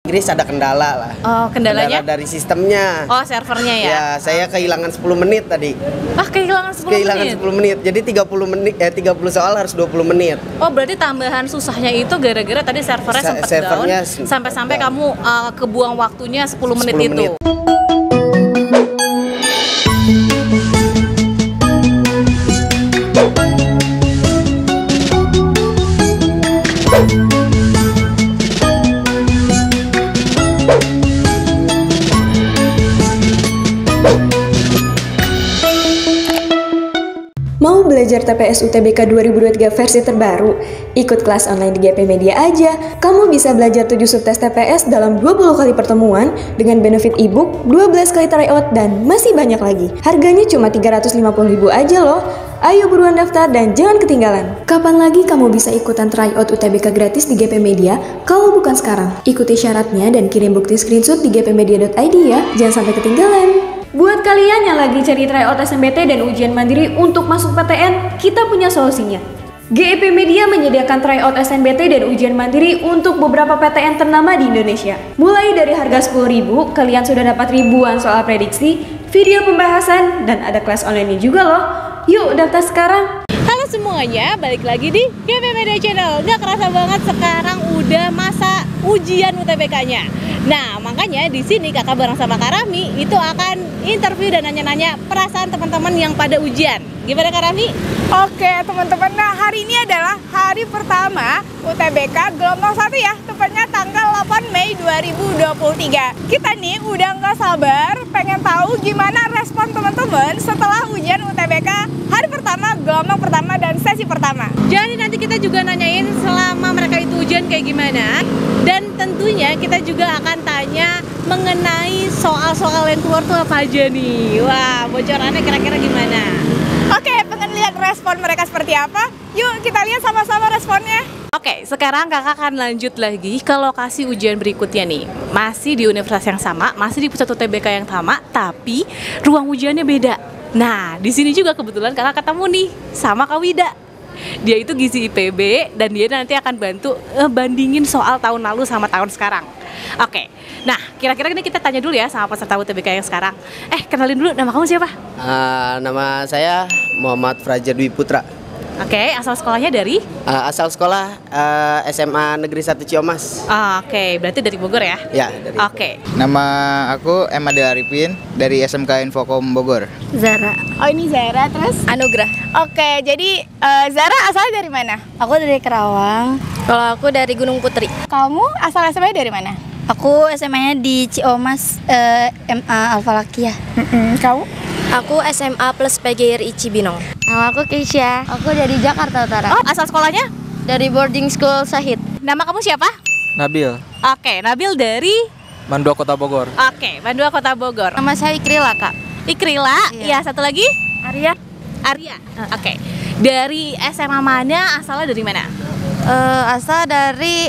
Inggris ada kendala lah. Oh, kendalanya? Kendala dari sistemnya. Oh, servernya ya? Ya, saya kehilangan 10 menit tadi. Ah, kehilangan 10 Kehilangan menit? 10 menit. Jadi 30 soal harus 20 menit. Oh, berarti tambahan susahnya itu gara-gara tadi servernya sempat down servernya sampai-sampai kamu kebuang waktunya 10 menit 10 itu. menit. Mau belajar TPS UTBK 2023 versi terbaru? Ikut kelas online di GP Media aja. Kamu bisa belajar 7 subtes TPS dalam 20 kali pertemuan dengan benefit ebook, 12 kali tryout, dan masih banyak lagi. Harganya cuma 350.000 aja loh. Ayo buruan daftar dan jangan ketinggalan. Kapan lagi kamu bisa ikutan tryout UTBK gratis di GP Media kalau bukan sekarang? Ikuti syaratnya dan kirim bukti screenshot di gpmedia.id ya. Jangan sampai ketinggalan. Buat kalian yang lagi cari tryout SNMPT dan ujian mandiri untuk masuk PTN, kita punya solusinya. GEP Media menyediakan tryout SNMPT dan ujian mandiri untuk beberapa PTN ternama di Indonesia. Mulai dari harga 10.000, kalian sudah dapat ribuan soal prediksi, video pembahasan, dan ada kelas online juga loh. Yuk daftar sekarang. Halo semuanya, balik lagi di GP Media Channel. Nggak kerasa banget sekarang udah masa ujian UTBK-nya. Nah, makanya di sini kakak bareng sama Kak Rahmi itu akan interview dan nanya-nanya perasaan teman-teman yang pada ujian. Gimana Kak Rahmi? Oke teman-teman, nah hari ini adalah hari pertama UTBK gelombang 1 ya, tepatnya tanggal 8 Mei 2023. Kita nih udah nggak sabar pengen tahu gimana respon teman-teman setelah ujian UTBK hari pertama, gelombang pertama, dan sesi pertama. Jadi nanti kita juga nanyain selama mereka itu ujian kayak gimana. Dan tentunya kita juga akan tanya mengenai soal-soal yang keluar tuh apa aja nih. Wah, bocorannya kira-kira gimana? Oke, pengen lihat respon mereka seperti apa? Yuk kita lihat sama-sama responnya. Oke, sekarang kakak akan lanjut lagi ke lokasi ujian berikutnya nih. Masih di universitas yang sama, masih di pusat UTBK yang sama, tapi ruang ujiannya beda. Nah, di sini juga kebetulan kakak ketemu nih sama Kak Wida. Dia itu gizi IPB dan dia nanti akan bantu bandingin soal tahun lalu sama tahun sekarang. Oke, nah kira-kira ini kita tanya dulu ya sama peserta UTBK yang sekarang. Kenalin dulu, nama kamu siapa? Nama saya Muhammad Frajer Dwi Putra. Oke, asal sekolahnya dari? Asal sekolah SMA Negeri 1 Ciamas. Oke, berarti dari Bogor ya? Ya, dari Oke. Nama aku Emade Arifin dari SMK Infokom Bogor. Zara. Oh ini Zara, terus? Anugrah. Oke, jadi Zara asalnya dari mana? Aku dari Kerawang. Kalau aku dari Gunung Putri. Kamu asal SMA dari mana? Aku SMA-nya di Ciomas, MA Al-Falakiyah. Kamu? Aku SMA plus PGRI Cibinong. Nama aku Keisha. Aku dari Jakarta Utara. Oh, asal sekolahnya? Dari boarding school Sahid. Nama kamu siapa? Nabil, Oke, Nabil dari? Mandua Kota Bogor. Oke, Bandung Kota Bogor. Nama saya Ikrila, Kak. Ikrila, Iya. ya satu lagi? Arya. Arya. Oke. Dari SMA mana? Asalnya dari mana? Asal dari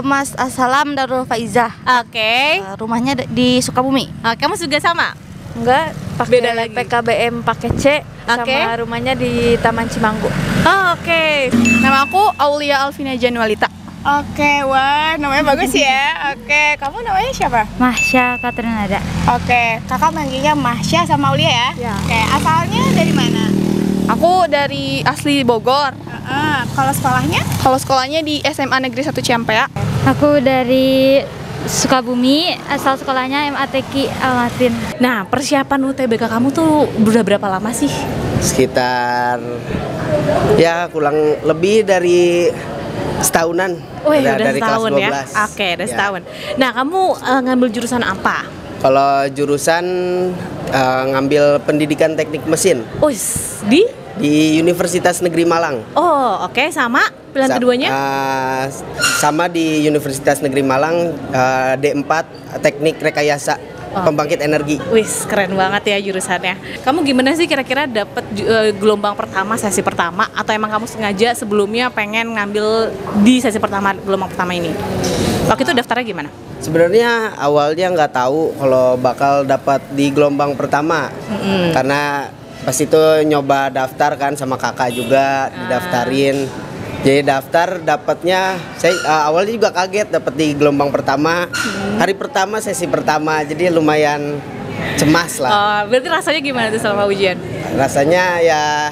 Mas Assalam Darul Faizah. Oke. Rumahnya di Sukabumi. Kamu juga sama? Enggak, Beda pakai lagi. PKBM pakai C Oke. sama rumahnya di Taman Cimanggu. Oh, oke. Nama aku Aulia Alvina Janualita. Oke, wah namanya bagus ya. Oke, kamu namanya siapa? Mahsya Katrinada. Oke, kakak manggilnya Mahsya sama Aulia ya? Ya. Oke, asalnya dari mana? Aku dari asli Bogor. Kalau sekolahnya? Kalau sekolahnya di SMA Negeri 1 Ciampea. Aku dari Sukabumi, asal sekolahnya MATQ Almatin. Nah, persiapan UTBK kamu tuh udah berapa lama sih? sekitar ya kurang lebih dari setahunan. Oh ya, udah dari setahun kelas ya? 12. Oke, udah Ya. setahun. Nah, kamu ngambil jurusan apa? Kalau jurusan ngambil pendidikan teknik mesin di Universitas Negeri Malang. Oh, oke. Sama pilihan keduanya? Sama di Universitas Negeri Malang, D4 Teknik Rekayasa Pembangkit Energi. Wis, keren banget ya jurusannya. Kamu gimana sih kira-kira dapet gelombang pertama, sesi pertama, atau emang kamu sengaja sebelumnya pengen ngambil di sesi pertama, gelombang pertama ini? Waktu itu daftarnya gimana? Sebenarnya awalnya nggak tahu kalau bakal dapat di gelombang pertama, karena pas itu nyoba daftar kan sama kakak juga didaftarin. Jadi daftar dapatnya saya awalnya juga kaget dapat di gelombang pertama. Hari pertama sesi pertama. Jadi lumayan cemas lah. Oh, berarti rasanya gimana tuh selama ujian? Rasanya ya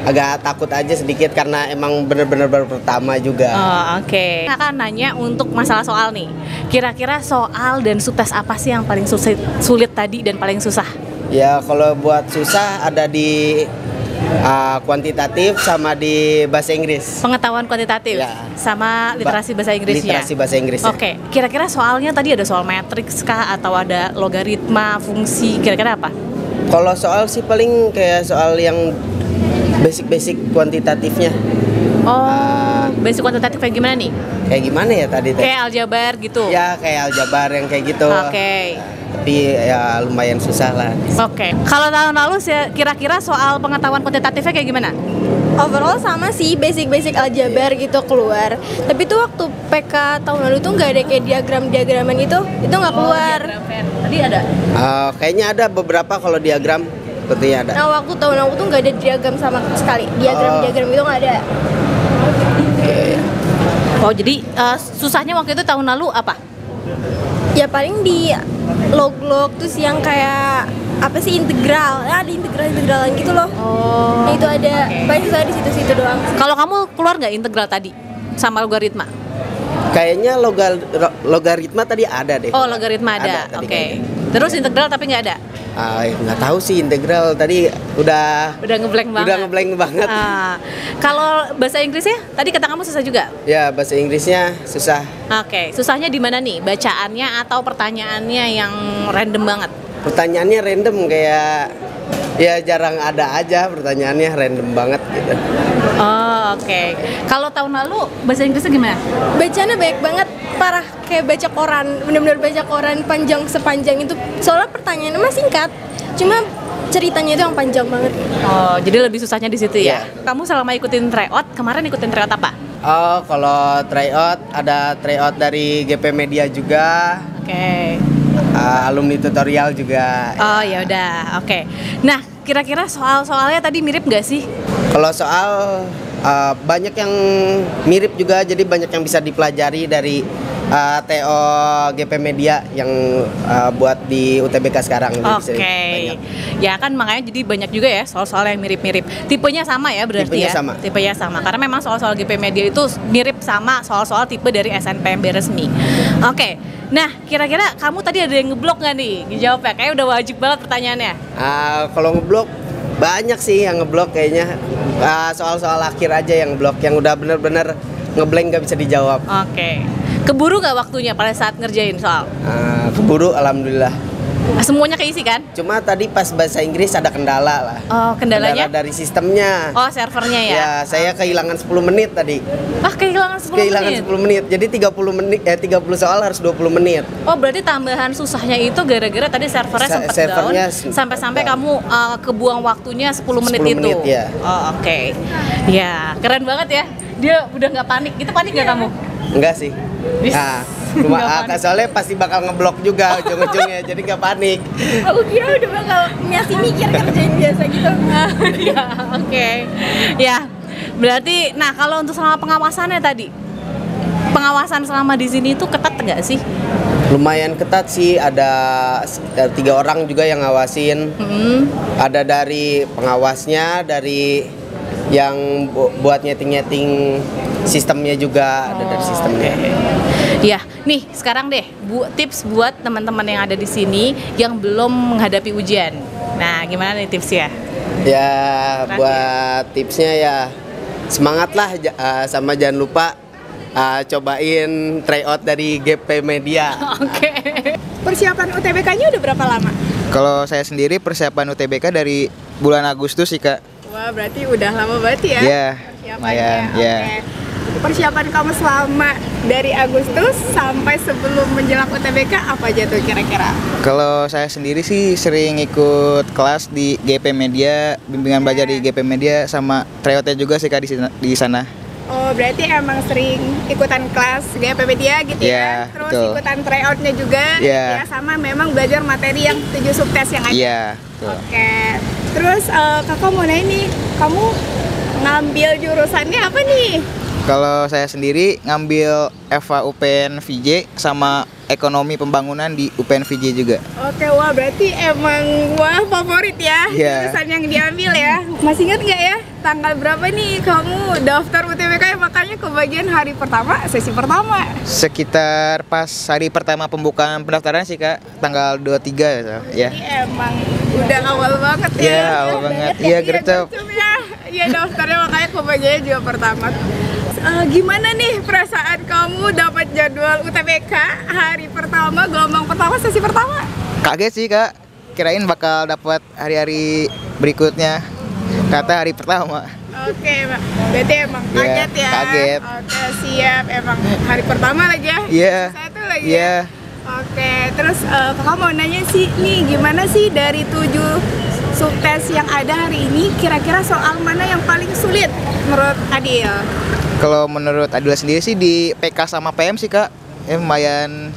agak takut aja sedikit karena emang bener-bener baru pertama juga. Oh, oke. Kita akan nanya untuk masalah soal nih. Kira-kira soal dan subtes apa sih yang paling sulit tadi dan paling susah? Ya kalau buat susah ada di kuantitatif sama di bahasa Inggris. Pengetahuan kuantitatif Ya. sama literasi bahasa Inggrisnya. Literasi bahasa Inggris. Oke, kira-kira soalnya tadi ada soal matriks kah atau ada logaritma, fungsi, kira-kira apa? Kalau soal sih paling kayak soal yang basic kuantitatifnya. Oh, basic kuantitatif kayak gimana nih? Kayak gimana ya tadi teh? Kayak aljabar gitu. Ya kayak aljabar yang kayak gitu. Oke. Tapi ya lumayan susah lah. Oke. Kalau tahun lalu kira-kira soal pengetahuan kuantitatifnya kayak gimana? Overall sama sih, basic aljabar gitu keluar. Tapi tuh waktu PK tahun lalu tuh nggak ada kayak diagram-diagraman gitu, itu nggak keluar. Tadi ada. Kayaknya ada beberapa kalau diagram sepertinya ada. Nah waktu tahun lalu tuh nggak ada diagram sama sekali, diagram itu nggak ada. Oh jadi susahnya waktu itu tahun lalu apa? Ya paling di log-log terus yang kayak apa sih integral, ada integralan gitu loh. Oh. Nah, itu ada, paling susah di situ-situ doang. Kalau kamu keluar nggak integral tadi sama logaritma? Kayaknya logaritma tadi ada deh. Oh logaritma ada. Ada tadi Oke. Terus integral tapi nggak ada? Nggak tahu sih integral tadi udah ngeblank banget. Udah ngeblank banget. Kalau bahasa Inggrisnya tadi kata kamu susah juga? Ya bahasa Inggrisnya susah. Oke. Susahnya di mana nih? Bacaannya atau pertanyaannya yang random banget? Pertanyaannya random kayak ya jarang ada aja pertanyaannya random banget gitu. Oh oke. Kalau tahun lalu bahasa Inggrisnya gimana? Bacanya banyak banget, parah, kayak baca koran, bener-bener baca koran panjang sepanjang itu. Soalnya pertanyaannya mah singkat, cuma ceritanya itu yang panjang banget. Oh jadi lebih susahnya di situ ya? Iya. Kamu selama ikutin tryout, kemarin ikutin tryout apa? Oh kalau tryout ada tryout dari GP Media juga. Oke. Alumni tutorial juga. Oh ya udah, oke. Nah, kira-kira soal-soalnya tadi mirip nggak sih? Kalau soal banyak yang mirip juga, jadi banyak yang bisa dipelajari dari TO GP Media yang buat di UTBK sekarang. Oke. Ya kan makanya jadi banyak juga ya soal-soal yang mirip-mirip. Tipenya sama ya berarti Tipenya ya? sama. Tipenya sama. Karena memang soal-soal GP Media itu mirip sama soal-soal tipe dari SNPMB resmi. Oke. Nah, kira-kira kamu tadi ada yang ngeblok nggak nih? Dijawab ya, kayaknya udah wajib banget pertanyaannya. Kalau ngeblok banyak sih yang ngeblok kayaknya. Soal-soal akhir aja yang ngeblok, yang udah bener-bener ngeblank gak bisa dijawab. Oke. Keburu nggak waktunya pada saat ngerjain soal? Keburu, alhamdulillah. Semuanya keisi kan? Cuma tadi pas bahasa Inggris ada kendala lah. Oh, kendalanya? Kendala dari sistemnya. Oh, servernya ya? Ya, saya kehilangan 10 menit tadi. Kehilangan 10 Kehilangan menit? 10 menit. Jadi 30 soal harus 20 menit. Oh, berarti tambahan susahnya itu gara-gara tadi servernya sempat servernya down sampai-sampai kamu kebuang waktunya 10 menit 10 menit, itu. ya. Oh, oke. Ya, keren banget ya. Dia udah nggak panik. Itu panik nggak kamu? Enggak sih. Soalnya pasti bakal ngeblok juga ujung-ujungnya, jadi nggak panik. Aku kira udah bakal masih mikir kerjain biasa gitu. Ya, oke. Ya, berarti, nah kalau untuk selama pengawasannya tadi, pengawasan selama di sini itu ketat nggak sih? Lumayan ketat sih, ada sekitar 3 orang juga yang ngawasin. Ada dari pengawasnya, dari yang buat nyeting-nyeting sistemnya juga, ada dari sistemnya. Ya, nih sekarang deh tips buat teman-teman yang ada di sini yang belum menghadapi ujian. Nah, gimana nih tipsnya? Ya, buat tipsnya ya semangat lah, sama jangan lupa cobain tryout dari GP Media. Oke. Persiapan UTBK-nya udah berapa lama? Kalau saya sendiri persiapan UTBK dari bulan Agustus sih Kak. Wah, berarti udah lama banget ya? Iya, Persiapannya. ya. Oke. Persiapan kamu selama dari Agustus sampai sebelum menjelang UTBK apa aja tuh kira-kira? Kalau saya sendiri sih sering ikut kelas di GP Media, bimbingan belajar di GP Media, sama tryoutnya juga sih Kak di sana. Oh, berarti emang sering ikutan kelas GP Media gitu ya? Terus betul. ikutan tryoutnya juga, Ya. ya, sama memang belajar materi yang 7 subtes yang ada. Iya, betul. Oke. Terus kakak mau nanya nih, kamu ngambil jurusannya apa nih? Kalau saya sendiri ngambil EVA UPN VJ sama ekonomi pembangunan di UPN VJ juga. Oke, wah berarti emang favorit ya jurusan yang diambil ya. Masih ingat nggak ya tanggal berapa nih kamu daftar UTBK makanya kebagian hari pertama, sesi pertama? Sekitar pas hari pertama pembukaan pendaftaran sih Kak, tanggal 23 ya. Jadi emang udah awal banget ya. Iya, awal banget. Iya, gercep. Iya, daftarnya makanya kebagiannya juga pertama. Gimana nih perasaan kamu dapat jadwal UTBK hari pertama, gelombang pertama, sesi pertama? Kaget sih Kak, kirain bakal dapat hari-hari berikutnya. Kata hari pertama. Oke, Mbak. Berarti emang kaget ya? Kaget. Oke, siap. Emang hari pertama lagi ya? Iya. Satu lagi Iya. ya? Oke, terus kakak mau nanya sih, nih gimana sih dari 7 subtes yang ada hari ini, kira-kira soal mana yang paling sulit menurut Adil? Kalau menurut Adil sendiri sih di PK sama PM sih Kak, lumayan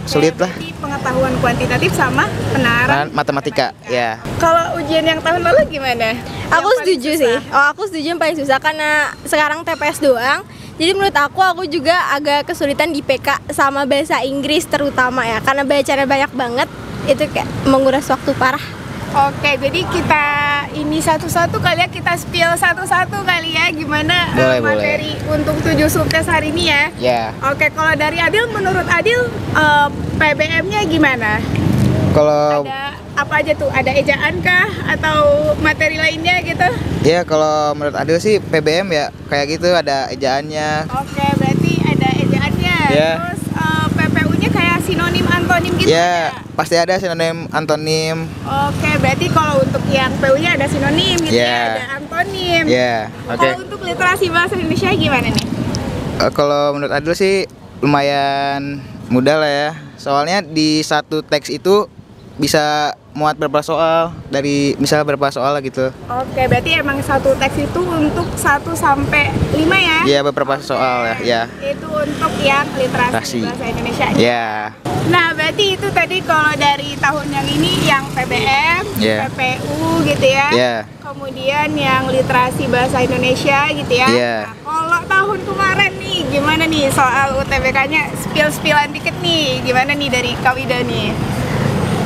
sulit lah. Jadi pengetahuan kuantitatif sama penerapan Matematika, ya. Kalau ujian yang tahun lalu gimana? Aku setuju sih. Aku setuju yang paling susah karena sekarang TPS doang. Jadi menurut aku juga agak kesulitan di PK sama bahasa Inggris terutama ya, karena bacanya banyak banget. Itu kayak menguras waktu parah. Oke, jadi kita ini satu-satu kali ya, kita spill satu-satu kali ya gimana materi untuk 7 subtes hari ini ya. Ya. Oke, kalau dari Adil, menurut Adil PBM-nya gimana? Kalau ada apa aja tuh? Ada ejaan kah atau materi lainnya gitu? ya kalau menurut Adil sih PBM ya kayak gitu, ada ejaannya. Oke, berarti ada ejaannya. Ya. Terus PPU-nya kayak sinonim antonim gitu Ya, ada? pasti ada sinonim antonim. Oke, berarti kalau untuk yang PU-nya ada sinonim gitu Ya. ya, ada antonim. Ya, oke. Kalau untuk literasi bahasa Indonesia gimana nih? Kalau menurut Adil sih lumayan mudah lah ya. Soalnya di satu teks itu bisa muat berapa soal, dari misal berapa soal lah gitu. Oke, berarti emang satu teks itu untuk 1 sampai 5 ya? Ya, beberapa soal ya. Itu untuk yang literasi bahasa Indonesia. Ya. Nah, berarti itu tadi kalau dari tahun yang ini yang PBM, PPU gitu ya. Ya. Kemudian yang literasi bahasa Indonesia gitu ya. Nah, kalau tahun kemarin nih gimana nih soal UTBK-nya? Spill-spillan dikit nih. Gimana nih dari Kak Wida nih?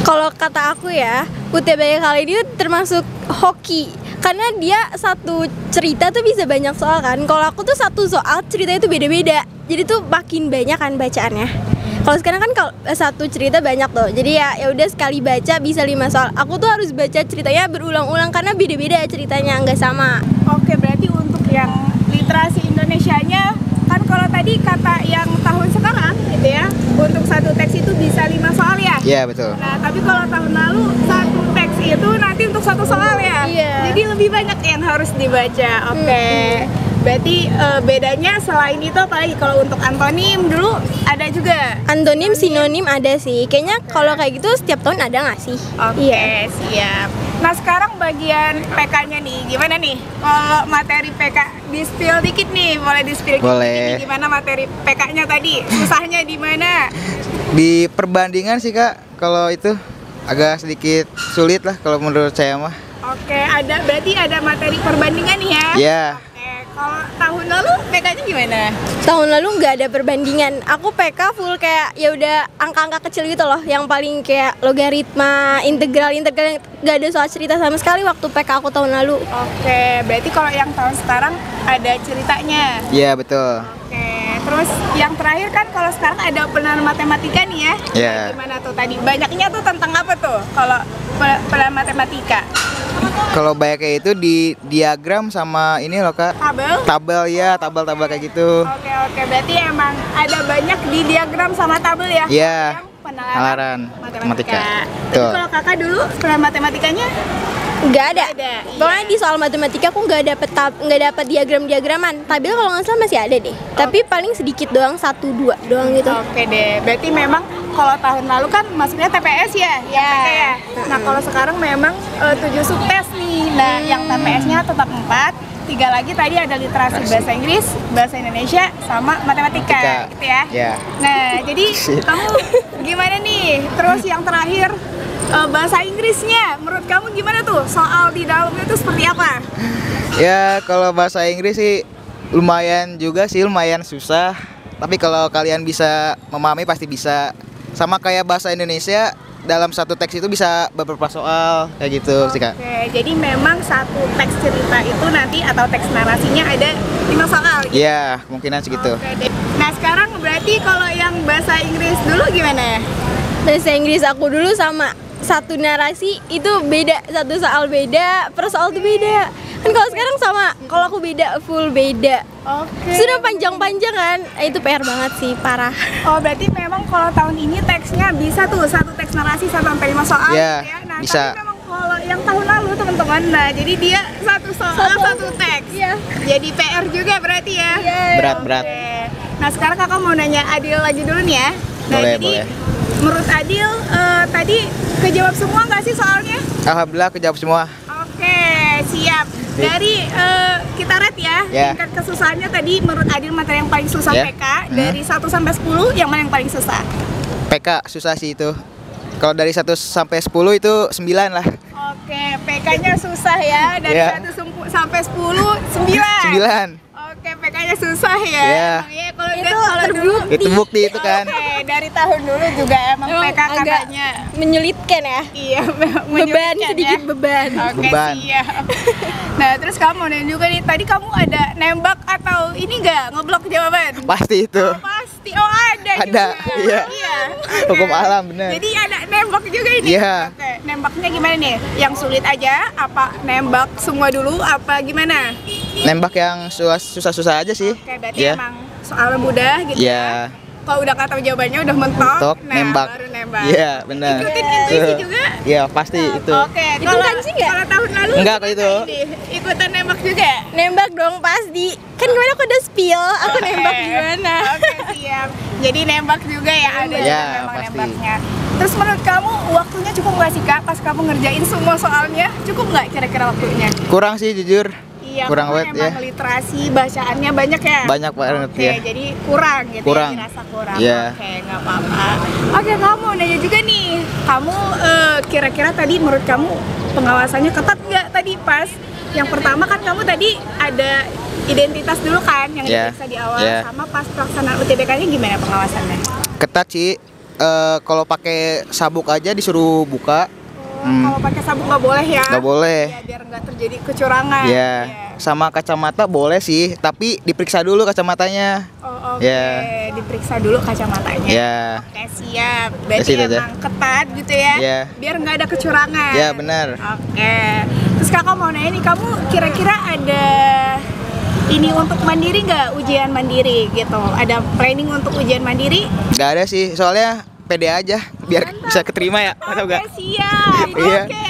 Kalau kata aku ya, UTBK kali ini termasuk hoki. Karena dia satu cerita tuh bisa banyak soal kan. Kalau aku tuh satu soal ceritanya tuh beda-beda. Jadi tuh makin banyak kan bacaannya. Kalau sekarang kan kalau satu cerita banyak tuh. Jadi ya udah sekali baca bisa 5 soal. Aku tuh harus baca ceritanya berulang-ulang karena beda-beda ceritanya, nggak sama. Oke, berarti untuk yang literasi Indonesianya kan kalau tadi kata yang tahun sekarang gitu ya, untuk satu teks itu bisa 5 soal ya? Iya, betul. Nah, tapi kalau tahun lalu satu teks itu nanti untuk 1 soal ya? Iya. Jadi lebih banyak yang harus dibaca. Oke. Berarti bedanya selain itu apalagi kalau untuk antonim dulu ada juga? Antonim, sinonim ada sih. Kayaknya kalau kayak gitu setiap tahun ada nggak sih? Oke, siap. Nah, sekarang bagian PK-nya nih, gimana nih? Kalau materi PK, di-spill dikit nih, boleh di-spill dikit nih, gimana materi PK-nya tadi? Susahnya di mana? Di perbandingan sih Kak, kalau itu agak sedikit sulit lah kalau menurut saya mah. Oke, berarti ada materi perbandingan nih ya? Iya. Kalau tahun lalu PK-nya gimana? Tahun lalu nggak ada perbandingan. Aku PK full kayak ya udah angka-angka kecil gitu loh. Yang paling kayak logaritma, integral nggak ada soal cerita sama sekali waktu PK aku tahun lalu. Oke, berarti kalau yang tahun sekarang ada ceritanya. Iya, betul. Oke, terus yang terakhir kan kalau sekarang ada penerapan matematika nih ya? Iya. Gimana tuh tadi? Banyaknya tuh tentang apa tuh kalau penerapan matematika? Kalau banyaknya itu di diagram sama ini loh Kak. Tabel ya, tabel-tabel kayak gitu. Oke, berarti emang ada banyak di diagram sama tabel ya? Iya. Penalaran matematika. Tapi kalau kakak dulu penalaran matematikanya? Nggak ada. Pokoknya di soal matematika aku nggak dapet diagram-diagraman. Tabel kalau nggak salah masih ada deh. Tapi paling sedikit doang, 1-2 doang gitu. Oke deh. Berarti memang kalau tahun lalu kan masuknya TPS ya? Ya. Nah, kalau sekarang memang 7 subtes nih. Nah, yang TPS-nya tetap 4. 3 lagi tadi ada literasi bahasa Inggris, bahasa Indonesia, sama matematika gitu ya. Nah, jadi kamu gimana nih? Terus yang terakhir bahasa Inggrisnya, menurut kamu gimana tuh? Soal di dalamnya itu seperti apa? Ya, kalau bahasa Inggris sih lumayan juga sih, lumayan susah. Tapi kalau kalian bisa memahami pasti bisa. Sama kayak bahasa Indonesia, dalam satu teks itu bisa beberapa soal kayak gitu sih Kak. Oke, jadi memang satu teks cerita itu nanti atau teks narasinya ada 5 soal gitu? Iya, kemungkinan segitu. Oke deh. Nah sekarang berarti kalau yang bahasa Inggris dulu gimana? Bahasa Inggris aku dulu sama satu narasi itu beda, satu soal beda, per soal tuh beda. Kan kalau sekarang sama, kalau aku beda, full beda. Oke. Sudah panjang-panjang kan, itu PR banget sih, parah. Oh berarti memang kalau tahun ini teksnya bisa tuh satu teks narasi sampai 5 soal Iya, gitu ya? Nah bisa. tapi memang kalau yang tahun lalu teman-teman, nah jadi dia satu soal satu teks. Iya. Jadi PR juga berarti ya? Iya. Berat. Oke. Nah sekarang kakak mau nanya Adil lagi dulu nih ya. Nah Boleh, jadi boleh. menurut Adil tadi kejawab semua nggak sih soalnya? Alhamdulillah kejawab semua. Oke, siap. Dari kita rate ya, Ya. tingkat kesusahannya tadi menurut Adil materi yang paling susah Ya. PK. Dari 1 sampai 10 yang mana yang paling susah? PK susah sih itu. Kalau dari 1 sampai 10 itu 9 lah. Oke, PK-nya susah ya. Dari Ya. 1 sampai 10 9. 9. Oke, PK-nya susah ya. Ya. Makanya kalau Itu kalau terbukti. Itu bukti itu kan. Oke, dari tahun dulu juga emang Emang PK agak kakaknya. menyulitkan ya. Iya, Beban, menyulitkan sedikit ya. beban. Oke, Beban. siap. Nah, terus kamu nanya juga nih, tadi kamu ada nembak atau ini nggak ngeblok jawaban? Pasti itu. Pasti. Oh, ada Ada, juga. iya. Oke. Hukum alam, bener. Jadi ada nembak juga ini. Iya. Oke, nembaknya gimana nih? Yang sulit aja apa nembak semua dulu apa gimana? Nembak yang susah-susah aja sih. Oke, berarti Ya. emang soal mudah gitu Ya. ya. Kalau udah kata jawabannya udah mentok, Mentok, nah nembak. baru nembak. Iya, benar. Ikutin intuisi juga. Iya, pasti itu. Oke, kalau Ikutan sih nggak? kalau tahun lalu Enggak, gimana itu. ini? Ikutan nembak juga? Nembak dong pasti. Kan gimana aku udah spill, aku nembak gimana? Oke, siap. Jadi nembak juga ya, ada juga Ya, memang pasti. nembaknya. Terus menurut kamu waktunya cukup nggak sih Kak pas kamu ngerjain semua soalnya? Cukup nggak kira-kira waktunya? Kurang sih jujur. Iya, Kurang karena banget ya. emang literasi bacaannya banyak ya. Banyak banget Oke, ya. jadi kurang gitu Kurang. ya, dirasa kurang. Iya. Oke, nggak apa-apa. Oke, kamu nanya juga nih. Kamu kira-kira tadi menurut kamu pengawasannya ketat nggak tadi pas? Yang pertama kan kamu tadi ada identitas dulu kan yang Iya. diperiksa di awal, Iya. sama pas pelaksanaan UTBK-nya gimana pengawasannya? Ketat sih. Kalau pakai sabuk aja disuruh buka. Kalau pakai sabuk nggak boleh ya? Nggak boleh. Ya, biar nggak terjadi kecurangan. Ya. Sama kacamata boleh sih, tapi diperiksa dulu kacamatanya. Oh, oke. Ya. Diperiksa dulu kacamatanya. Ya. Oke, siap. Berarti situ aja. emang ketat gitu ya? Ya. Biar nggak ada kecurangan. Ya, benar. Oke. Terus kakak mau nanya nih, kamu kira-kira ada ini untuk mandiri nggak, ujian mandiri gitu? Ada planning untuk ujian mandiri? Nggak ada sih, soalnya pede aja biar bisa keterima ya. Atau Oke, enggak? siap. Iya. Oke.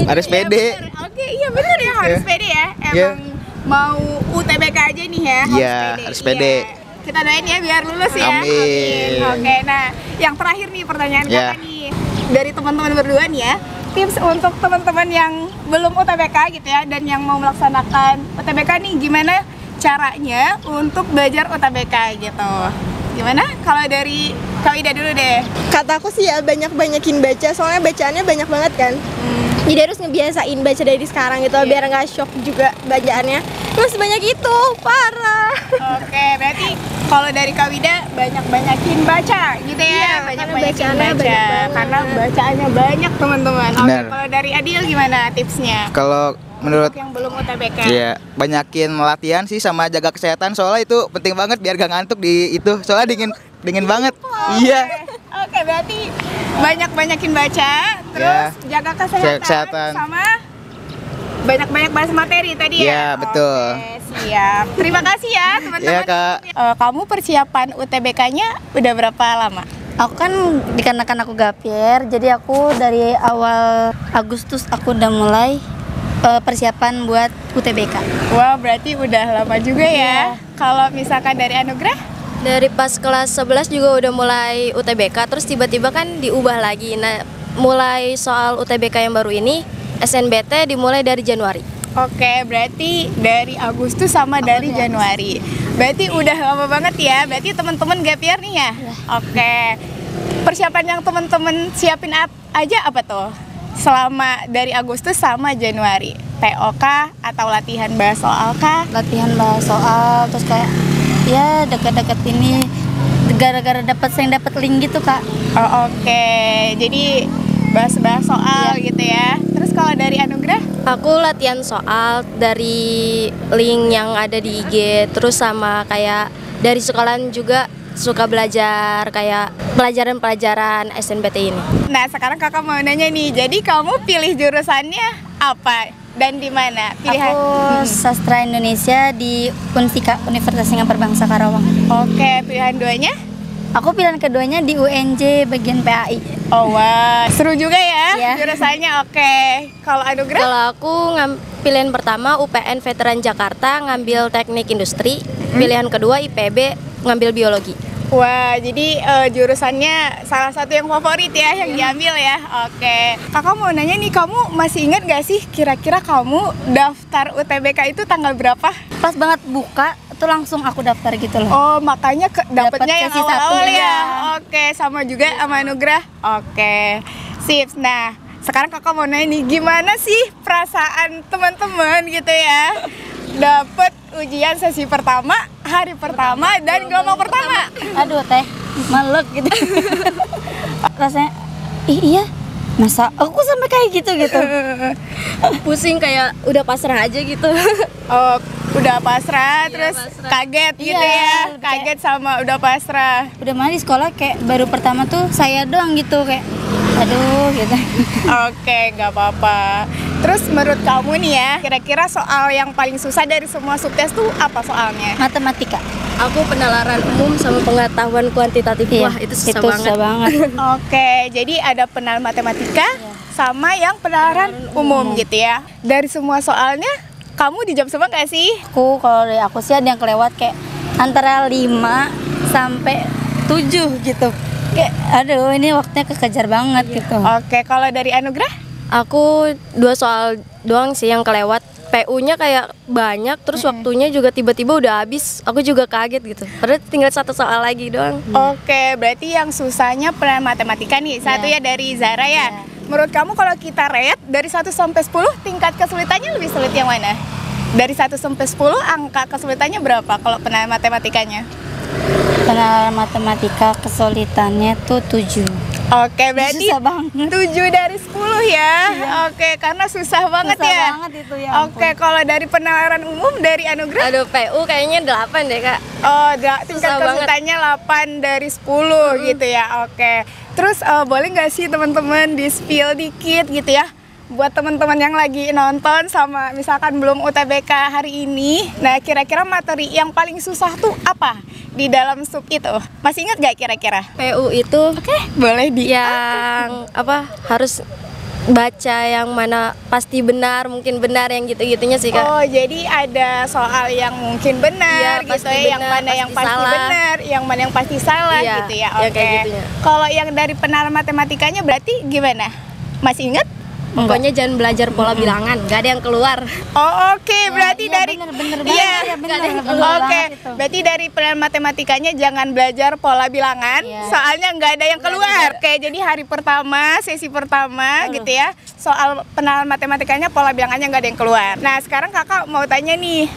Harus Iya, pede. bener. Oke, iya bener ya, harus Iya. pede ya. Iya. Emang mau UTBK aja nih ya, Iya, harus pede. Iya. Kita doain ya biar lulus ya. Amin. Oke, nah yang terakhir nih pertanyaan Iya. kakak nih dari teman-teman berdua nih ya. Tips untuk teman-teman yang belum UTBK gitu ya dan yang mau melaksanakan UTBK nih, gimana caranya untuk belajar UTBK gitu? Gimana? Kalau dari Kak Ida dulu deh. Kata aku sih ya banyak-banyakin baca, soalnya bacaannya banyak banget kan. Jadi harus ngebiasain baca dari sekarang gitu, biar nggak shock juga bacaannya. Terus banyak itu, parah. Oke, berarti kalau dari Kak Wida banyak-banyakin baca gitu ya, Iya, banyak-banyakin karena baca, bacaannya banyak banget. karena bacaannya banyak teman-teman. Oke, Benar. kalau dari Adil gimana tipsnya? Kalau menurut Untuk yang belum UTBK. ya banyakin latihan sih sama jaga kesehatan, soalnya itu penting banget biar gak ngantuk di itu. Soalnya dingin banget. Iya. Oke, berarti banyak-banyakin baca, terus jaga kesehatan, sama banyak-banyak bahas materi tadi ya. Iya, betul. Oke, siap. Terima kasih ya teman-teman. Iya, Kak. Kamu persiapan UTBK-nya udah berapa lama? Aku kan dikarenakan aku gapir, jadi aku dari awal Agustus aku udah mulai persiapan buat UTBK. Wah, berarti udah lama juga ya. Kalau misalkan dari Anugrah? Dari pas kelas 11 juga udah mulai UTBK, terus tiba-tiba kan diubah lagi. Nah, mulai soal UTBK yang baru ini, SNBT dimulai dari Januari. Oke, berarti dari Agustus sama dari Januari. Berarti udah lama banget ya. Berarti teman-teman gap year nih ya? Oke. Persiapan yang teman-teman siapin aja apa tuh? Selama dari Agustus sama Januari. PO kah atau latihan bahas soal kah? Latihan bahas soal, terus kayak ya deket-deket ini gara-gara sering dapat link gitu Kak. Oh, oke. Jadi bahas-bahas soal gitu ya. Terus kalau dari Anugrah? Aku latihan soal dari link yang ada di IG, terus sama kayak dari sekolahan juga suka belajar kayak pelajaran-pelajaran SNBT ini. Nah, sekarang kakak mau nanya nih, jadi kamu pilih jurusannya apa dan di mana? Aku sastra Indonesia di Unsika, Universitas Islam Perbangsa Karawang. Oke, pilihan duanya? Aku pilihan keduanya di UNJ bagian PAI. Oh wah, seru juga ya jurusannya. Oke. Kalau Anugrah? Kalau aku pilihan pertama UPN Veteran Jakarta ngambil teknik industri, pilihan kedua IPB ngambil biologi. Wah, jadi jurusannya salah satu yang favorit ya yang diambil ya. Oke. Kakak mau nanya nih, kamu masih ingat gak sih kira-kira kamu daftar UTBK itu tanggal berapa? Pas banget buka tuh langsung aku daftar gitu loh. Oh, makanya dapetnya yang sesi awal-awal satu, ya. Oke, sama juga sama Anugrah. Oke. Sip. Nah, sekarang kakak mau nanya nih, gimana sih perasaan teman-teman gitu ya dapet ujian sesi pertama, hari pertama dan gelombang pertama? Aduh teh, melek gitu. Rasanya, iya, masa aku sampai kayak gitu. Pusing kayak udah pasrah aja gitu. Oh, udah pasrah, terus kaget gitu ya. Kaget sama udah pasrah. Udah malah di sekolah kayak baru pertama tuh saya doang gitu kayak aduh gitu. Oke, nggak apa-apa. Terus menurut kamu nih ya, kira-kira soal yang paling susah dari semua subtes tuh apa soalnya? Matematika. Aku penalaran umum sama pengetahuan kuantitatif. Wah, itu susah banget. Oke, jadi ada penalaran matematika sama yang penalaran umum gitu ya. Dari semua soalnya, kamu dijawab semua nggak sih? Kalau dari aku sih ada yang kelewat kayak antara 5 sampai 7 gitu. Kayak aduh ini waktunya kekejar banget gitu. Oke, kalau dari Anugrah? Aku 2 soal doang sih yang kelewat. PU-nya kayak banyak, terus waktunya juga tiba-tiba udah habis. Aku juga kaget gitu. Padahal tinggal 1 soal lagi doang. Oke, berarti yang susahnya penalaran matematika nih. Satu ya dari Zara ya. Menurut kamu kalau kita rate dari 1 sampai 10, tingkat kesulitannya lebih sulit yang mana? Dari 1 sampai 10, angka kesulitannya berapa kalau penalaran matematikanya? Penalaran matematika kesulitannya tuh 7. Oke, berarti susah banget. 7 dari 10 ya. Oke, karena susah banget susah ya. Banget itu ya. Oke, kalau dari penalaran umum dari Anugrah? Aduh, PU kayaknya 8 deh, Kak. Oh, tingkat kesulitannya 8 dari 10 gitu ya. Oke. Terus boleh nggak sih teman-teman di-spill dikit gitu ya? Buat teman-teman yang lagi nonton sama misalkan belum UTBK hari ini. Nah, kira-kira materi yang paling susah tuh apa di dalam sub itu? Masih ingat gak kira-kira? PU itu boleh yang harus baca yang mana pasti benar, mungkin benar yang gitu-gitunya sih, Kak. Oh, jadi ada soal yang mungkin benar gitu ya, yang mana yang pasti benar, yang mana yang pasti salah gitu ya. Oke. Kalau yang dari penalaran matematikanya berarti gimana? Masih ingat? Pokoknya jangan belajar pola bilangan, gak ada yang keluar. Oh, oke, berarti dari bener berarti dari penalaran matematikanya jangan belajar pola bilangan, soalnya nggak ada yang keluar. Oke, jadi hari pertama, sesi pertama gitu ya, soal penalaran matematikanya pola bilangannya nggak ada yang keluar. Nah, sekarang kakak mau tanya nih,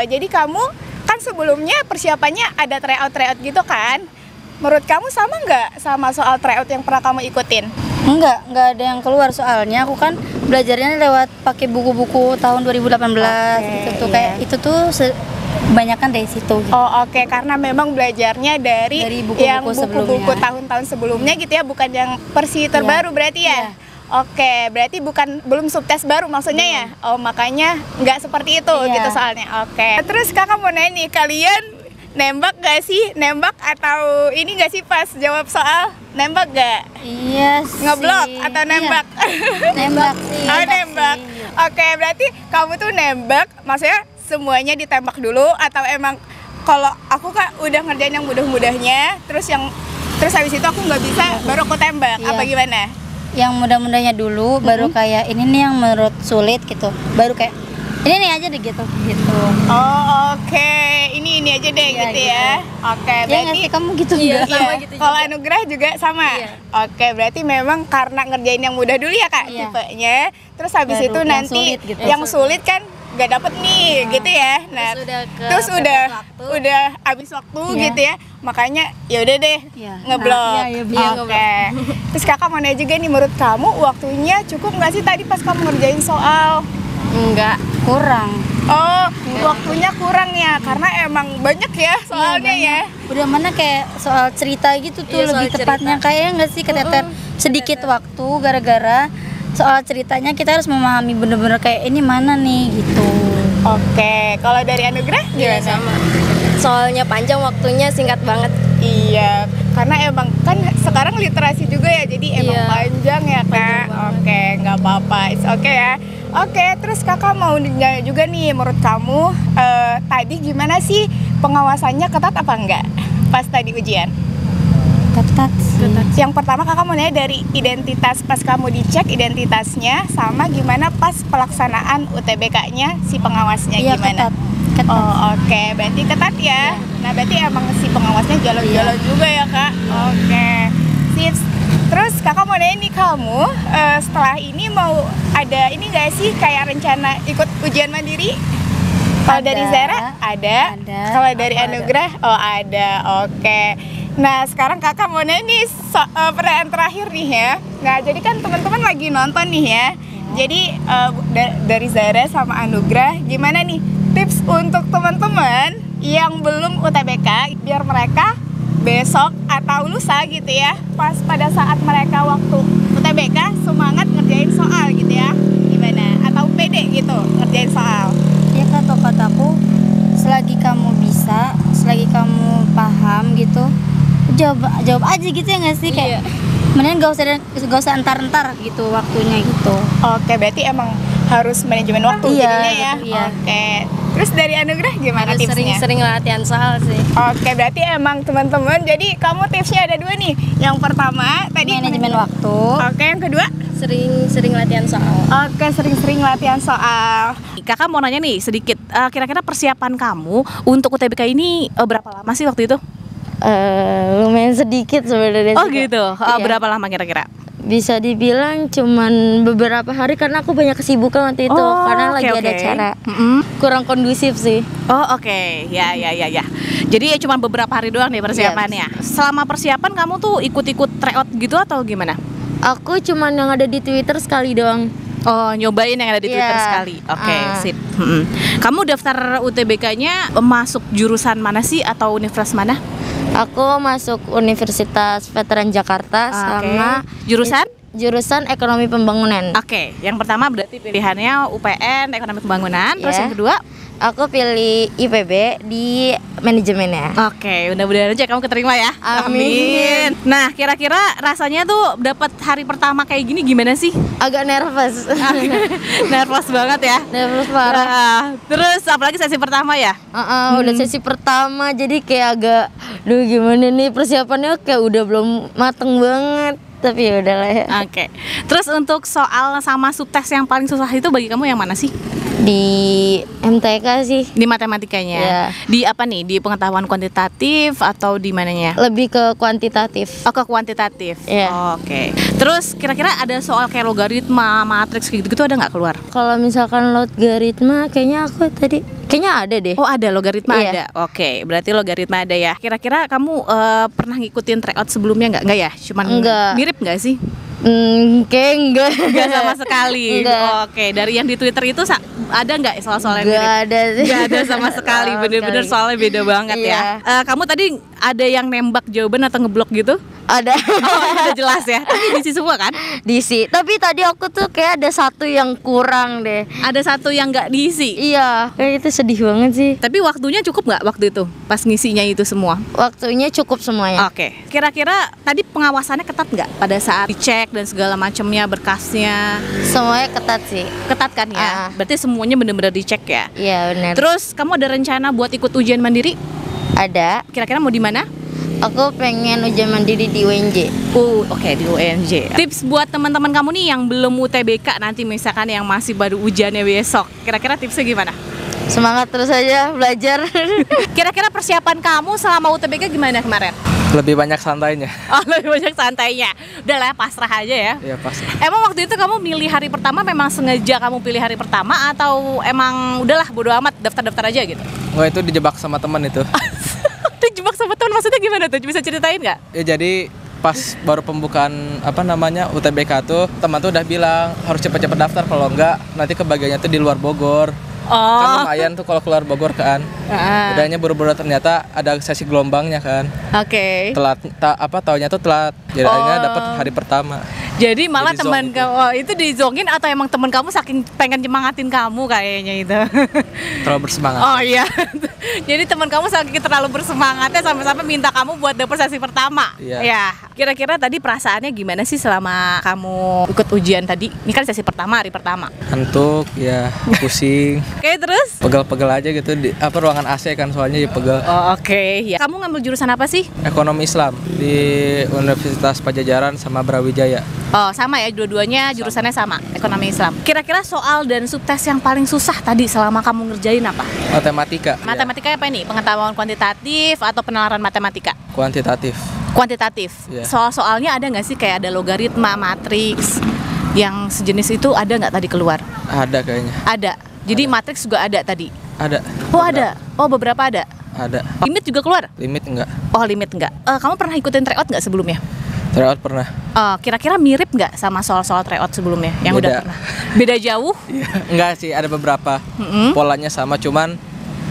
jadi kamu kan sebelumnya persiapannya ada tryout gitu kan? Menurut kamu sama nggak sama soal tryout yang pernah kamu ikutin? Enggak ada yang keluar soalnya aku kan belajarnya lewat pakai buku-buku tahun 2018 gitu tuh kayak itu tuh kebanyakan dari situ gitu. Oh, oke, karena memang belajarnya dari buku-buku tahun-tahun sebelumnya gitu ya, bukan yang versi terbaru berarti ya? Oke, berarti belum subtes baru maksudnya ya? Oh, makanya nggak seperti itu gitu soalnya. Oke. Terus kakak mau nanya nih, kalian nembak gak sih? Nembak atau ini gak sih pas jawab soal? Nembak gak? Iya sih. Ngeblok atau nembak? Nembak sih. Oh, nembak. Oke, berarti kamu tuh nembak, maksudnya semuanya ditembak dulu atau emang kalau aku Kak udah ngerjain yang mudah-mudahnya, terus habis itu aku nggak bisa baru aku tembak. Apa gimana? Yang mudah-mudahnya dulu, baru kayak ini nih yang menurut sulit gitu. Baru kayak Ini aja deh gitu. Oh, oke. Ini aja deh Iya, gitu gitu. ya. Oke, Ya berarti nggak sih, kamu gitu Iya, nggak? sama gitu. Kalau Anugrah juga sama. Iya. Oke, berarti memang karena ngerjain yang mudah dulu ya, Kak, Iya. tipenya. Terus habis Baru itu yang nanti sulit gitu. yang sulit kan nggak dapet nih, gitu ya. Nah, terus udah habis waktu Iya. gitu ya. Makanya ya udah deh, Iya. ngeblok. Nah, iya, Oke. Terus Kakak mau nanya juga nih, menurut kamu waktunya cukup nggak sih tadi pas kamu ngerjain soal? Enggak, kurang. Oh, waktunya kurang ya, karena emang banyak ya soalnya ya. Udah mana kayak soal cerita gitu tuh Iya, soal lebih tepatnya kayaknya nggak sih keteter sedikit waktu gara-gara soal ceritanya kita harus memahami bener-bener kayak ini mana nih gitu. Oke, kalau dari Anugrah Iya, gimana? sama. Soalnya panjang, waktunya singkat banget. Iya, karena emang kan sekarang literasi juga ya, jadi emang Iya. panjang ya, Kak. Oke, nggak apa-apa, it's oke ya. Oke, terus Kakak mau nanya juga nih, menurut kamu tadi gimana sih pengawasannya, ketat apa enggak pas tadi ujian? Ketat sih. Yang pertama Kakak mau nanya dari identitas, pas kamu dicek identitasnya, sama gimana pas pelaksanaan UTBK-nya si pengawasnya Iya, gimana? ketat. Oh, oke, berarti ketat ya. Nah, berarti emang si pengawasnya jalan-jalan juga ya, Kak. Oke. Sips. Terus Kakak mau nanya nih, kamu setelah ini mau ada ini nggak sih kayak rencana ikut ujian mandiri? Kalau dari Zara ada. Kalau dari Anugrah ada. Oke. Nah, sekarang Kakak mau nanya nih pertanyaan terakhir nih ya. Nah, jadi kan teman-teman lagi nonton nih ya. Jadi dari Zara sama Anugrah, gimana nih tips untuk teman-teman yang belum UTBK biar mereka besok atau lusa gitu ya, pas pada saat mereka waktu UTBK semangat ngerjain soal gitu ya, gimana? Atau pede gitu ngerjain soal? Ya kataku, selagi kamu bisa, selagi kamu paham gitu, jawab aja gitu ya nggak sih, kayak mending gak usah entar-entar gitu waktunya gitu. Oke, berarti emang harus manajemen waktu Iya, jadinya ya. iya. Oke. Terus dari Anugrah gimana Harus tipsnya? sering-sering latihan soal sih. Oke, berarti emang teman-teman, jadi kamu tipsnya ada dua nih. Yang pertama tadi Manajemen waktu. Oke, yang kedua? Sering-sering latihan soal. Oke, sering-sering latihan soal. Kakak mau nanya nih sedikit, kira-kira persiapan kamu untuk UTBK ini berapa lama sih waktu itu? Lumayan sedikit sebenarnya. Oh sih, Kak. gitu, Iya. berapa lama kira-kira? Bisa dibilang cuman beberapa hari karena aku banyak kesibukan waktu itu karena lagi ada acara. Kurang kondusif sih. Oh oke, ya. Jadi ya cuma beberapa hari doang nih persiapannya. Selama persiapan kamu tuh ikut-ikut tryout gitu atau gimana? Aku cuman yang ada di Twitter sekali doang. Oh, nyobain yang ada di Twitter sekali. Oke, sip. Kamu daftar UTBK-nya masuk jurusan mana sih atau universitas mana? Aku masuk Universitas Veteran Jakarta sama jurusan Ekonomi Pembangunan. Oke, yang pertama berarti pilihannya UPN Ekonomi Pembangunan, terus yang kedua? Aku pilih IPB di manajemennya. Oke, mudah-mudahan aja kamu keterima ya. Amin. Nah, kira-kira rasanya tuh dapat hari pertama kayak gini gimana sih? Agak nervous. Nervous banget ya. Nervous parah. Terus apalagi sesi pertama ya? Udah sesi pertama jadi kayak agak gimana nih persiapannya kayak udah belum mateng banget. Tapi ya udahlah ya. Oke. Terus untuk soal sama subtes yang paling susah itu bagi kamu yang mana sih? Di MTK sih. Di matematikanya. Ya. Di apa nih? Di pengetahuan kuantitatif atau di mananya? Lebih ke kuantitatif. Oh, ke kuantitatif. Ya. Oke. Terus kira-kira ada soal kayak logaritma, matriks kayak gitu ada nggak keluar? Kalau misalkan logaritma kayaknya aku tadi ada deh. Oh, ada logaritma Iya. ada. Oke, berarti logaritma ada ya. Kira-kira kamu pernah ngikutin tryout sebelumnya nggak? Nggak ya? Cuman Enggak. mirip nggak sih? Kayak enggak. Enggak sama sekali. Enggak. Oke, dari yang di Twitter itu ada nggak soal-soal yang mirip? Enggak ada sih. Nggak ada sama sekali. Sama Bener-bener sekali. soalnya beda banget Iya. ya. Kamu tadi ada yang nembak jawaban atau ngeblok gitu? Ada. Oh, udah jelas ya. Tapi diisi semua kan? Diisi. Tapi tadi aku tuh kayak ada satu yang kurang deh. Ada satu yang nggak diisi. Iya, kayak itu sedih banget sih. Tapi waktunya cukup nggak waktu itu pas ngisinya itu semua? Waktunya cukup semuanya. Oke. Kira-kira tadi pengawasannya ketat nggak pada saat dicek dan segala macamnya, berkasnya? Semuanya ketat sih. Ketat kan ya? Berarti semuanya benar-benar dicek ya? Iya benar. Terus kamu ada rencana buat ikut ujian mandiri? Ada. Kira-kira mau di mana? Aku pengen ujian mandiri di UNJ. Oke, di UNJ. Tips buat teman-teman kamu nih yang belum UTBK nanti, misalkan yang masih baru ujiannya besok, kira-kira tipsnya gimana? Semangat terus aja belajar. Kira-kira persiapan kamu selama UTBK gimana kemarin? Lebih banyak santainya. Oh, lebih banyak santainya. Udah lah, pasrah aja ya. Iya, pasrah. Emang waktu itu kamu milih hari pertama memang sengaja kamu pilih hari pertama atau emang udahlah bodo amat daftar-daftar aja gitu? Wah, itu dijebak sama teman itu. Dijebak sama teman maksudnya gimana tuh? Bisa ceritain nggak? Ya jadi pas baru pembukaan UTBK tuh teman tuh udah bilang harus cepet-cepet daftar, kalau enggak nanti kebagiannya tuh di luar Bogor. Kan lumayan tuh kalau keluar Bogor kan. Udahnya buru-buru ternyata ada sesi gelombangnya kan. Oke. Telat taunya tuh telat. Jadi akhirnya dapat hari pertama. Jadi malah Jadi teman kamu itu dizongin atau emang teman kamu saking pengen nyemangatin kamu kayaknya itu. Terlalu bersemangat. Oh iya. Jadi teman kamu saking terlalu bersemangatnya sampai-sampai minta kamu buat dapet sesi pertama. Iya. Ya. Kira-kira tadi perasaannya gimana sih selama kamu ikut ujian tadi? Ini kan sesi pertama, hari pertama. Ngantuk, ya pusing. Oke, terus? Pegel-pegel aja gitu di ruangan AC kan soalnya ya pegel. Oh, oke. Ya. Kamu ngambil jurusan apa sih? Ekonomi Islam di Universitas Pajajaran sama Brawijaya. Oh, sama ya, dua-duanya jurusannya sama, ekonomi Islam. Kira-kira soal dan subtes yang paling susah tadi selama kamu ngerjain apa? Matematika. Matematika apa ini? Pengetahuan kuantitatif atau penalaran matematika? Kuantitatif. Kuantitatif. Yeah. Soal-soalnya ada nggak sih kayak ada logaritma, matriks yang sejenis itu ada nggak tadi keluar? Ada kayaknya. Ada. Jadi matriks juga ada tadi? Ada. Oh, ada. Oh, beberapa ada? Ada. Limit juga keluar? Limit enggak. Oh, limit enggak. Kamu pernah ikutin tryout nggak sebelumnya? Tryout pernah. Kira-kira mirip nggak sama soal-soal tryout sebelumnya yang Beda. udah pernah? Beda jauh? Enggak sih, ada beberapa. Polanya sama, cuman